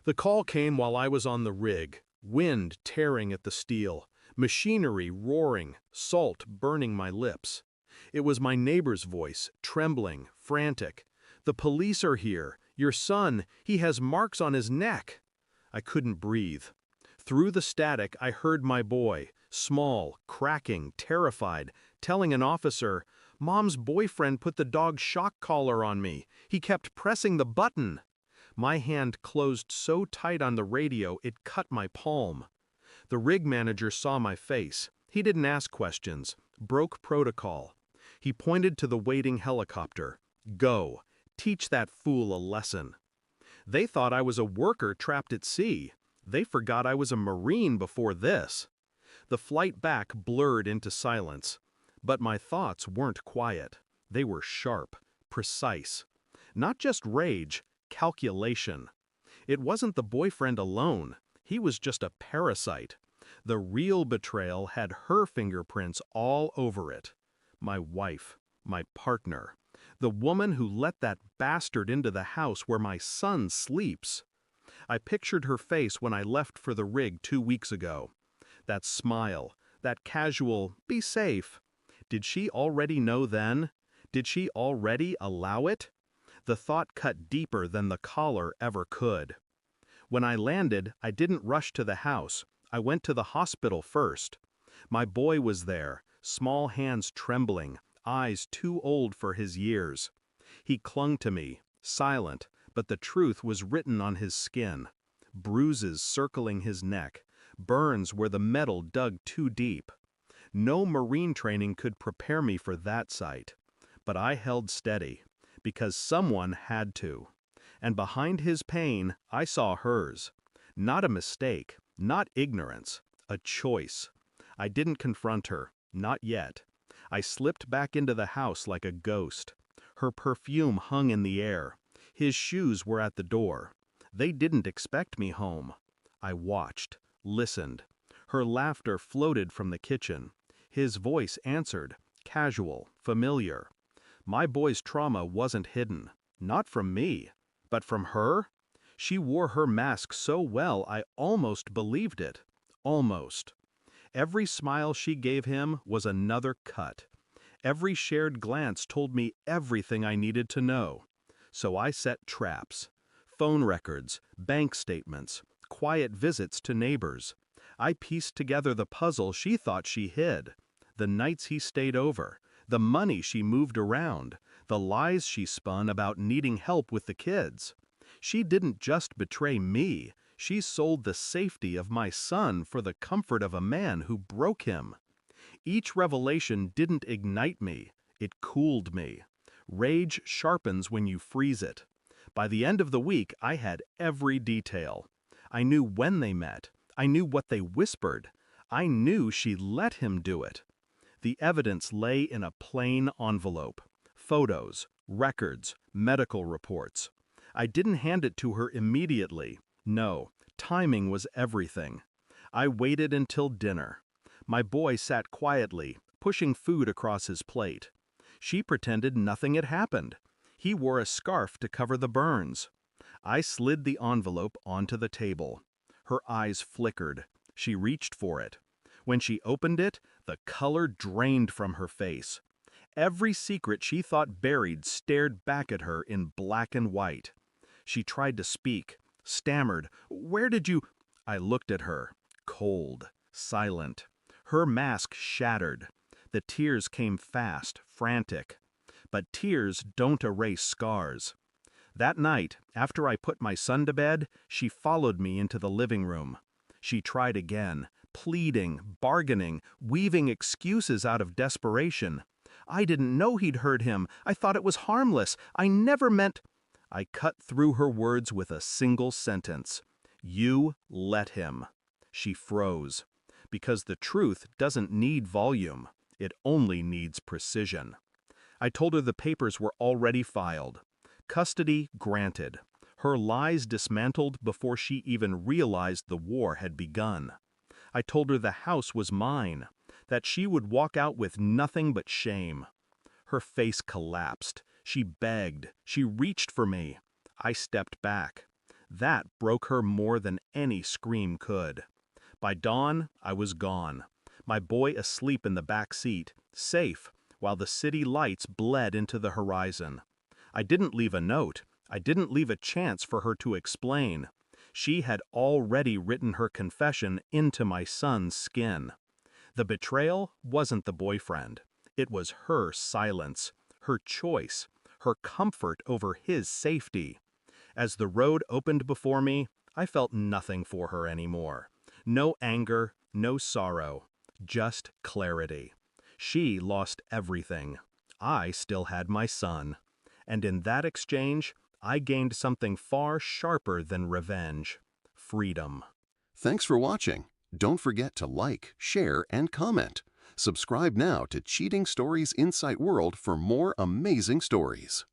The call came while I was on the rig, wind tearing at the steel, machinery roaring, salt burning my lips. It was my neighbor's voice, trembling, frantic. "The police are here. Your son, he has marks on his neck." I couldn't breathe. Through the static, I heard my boy, small, cracking, terrified, telling an officer, "Mom's boyfriend put the dog's shock collar on me. He kept pressing the button." My hand closed so tight on the radio it cut my palm. The rig manager saw my face. He didn't ask questions, broke protocol. He pointed to the waiting helicopter. "Go. Teach that fool a lesson." They thought I was a worker trapped at sea. They forgot I was a Marine before this. The flight back blurred into silence. But my thoughts weren't quiet. They were sharp, precise. Not just rage, calculation. It wasn't the boyfriend alone. He was just a parasite. The real betrayal had her fingerprints all over it. My wife, my partner, the woman who let that bastard into the house where my son sleeps. I pictured her face when I left for the rig 2 weeks ago. That smile, that casual, "Be safe." Did she already know then? Did she already allow it? The thought cut deeper than the collar ever could. When I landed, I didn't rush to the house. I went to the hospital first. My boy was there, small hands trembling, eyes too old for his years. He clung to me, silent, but the truth was written on his skin. Bruises circling his neck, burns where the metal dug too deep. No Marine training could prepare me for that sight. But I held steady, because someone had to. And behind his pain, I saw hers. Not a mistake, not ignorance, a choice. I didn't confront her, not yet. I slipped back into the house like a ghost. Her perfume hung in the air. His shoes were at the door. They didn't expect me home. I watched, listened. Her laughter floated from the kitchen. His voice answered, casual, familiar. My boy's trauma wasn't hidden, not from me, but from her. She wore her mask so well I almost believed it. Almost. Every smile she gave him was another cut. Every shared glance told me everything I needed to know. So I set traps. Phone records, bank statements, quiet visits to neighbors. I pieced together the puzzle she thought she hid. The nights he stayed over, the money she moved around, the lies she spun about needing help with the kids. She didn't just betray me, she sold the safety of my son for the comfort of a man who broke him. Each revelation didn't ignite me, it cooled me. Rage sharpens when you freeze it. By the end of the week, I had every detail. I knew when they met. I knew what they whispered. I knew she let him do it. The evidence lay in a plain envelope. Photos, records, medical reports. I didn't hand it to her immediately. No, timing was everything. I waited until dinner. My boy sat quietly, pushing food across his plate. She pretended nothing had happened. He wore a scarf to cover the burns. I slid the envelope onto the table. Her eyes flickered. She reached for it. When she opened it, the color drained from her face. Every secret she thought buried stared back at her in black and white. She tried to speak, stammered, "Where did you—" I looked at her, cold, silent. Her mask shattered. The tears came fast, frantic. But tears don't erase scars. That night, after I put my son to bed, she followed me into the living room. She tried again, pleading, bargaining, weaving excuses out of desperation. "I didn't know he'd hurt him. I thought it was harmless. I never meant—" I cut through her words with a single sentence. "You let him." She froze. Because the truth doesn't need volume. It only needs precision. I told her the papers were already filed. Custody granted. Her lies dismantled before she even realized the war had begun. I told her the house was mine, that she would walk out with nothing but shame. Her face collapsed. She begged. She reached for me. I stepped back. That broke her more than any scream could. By dawn, I was gone. My boy asleep in the back seat, safe, while the city lights bled into the horizon. I didn't leave a note. I didn't leave a chance for her to explain. She had already written her confession into my son's skin. The betrayal wasn't the boyfriend. It was her silence, her choice, her comfort over his safety. As the road opened before me, I felt nothing for her anymore. No anger, no sorrow, just clarity. She lost everything. I still had my son. And in that exchange, I gained something far sharper than revenge: freedom. Thanks for watching. Don't forget to like, share, and comment. Subscribe now to Cheating Stories Insight World for more amazing stories.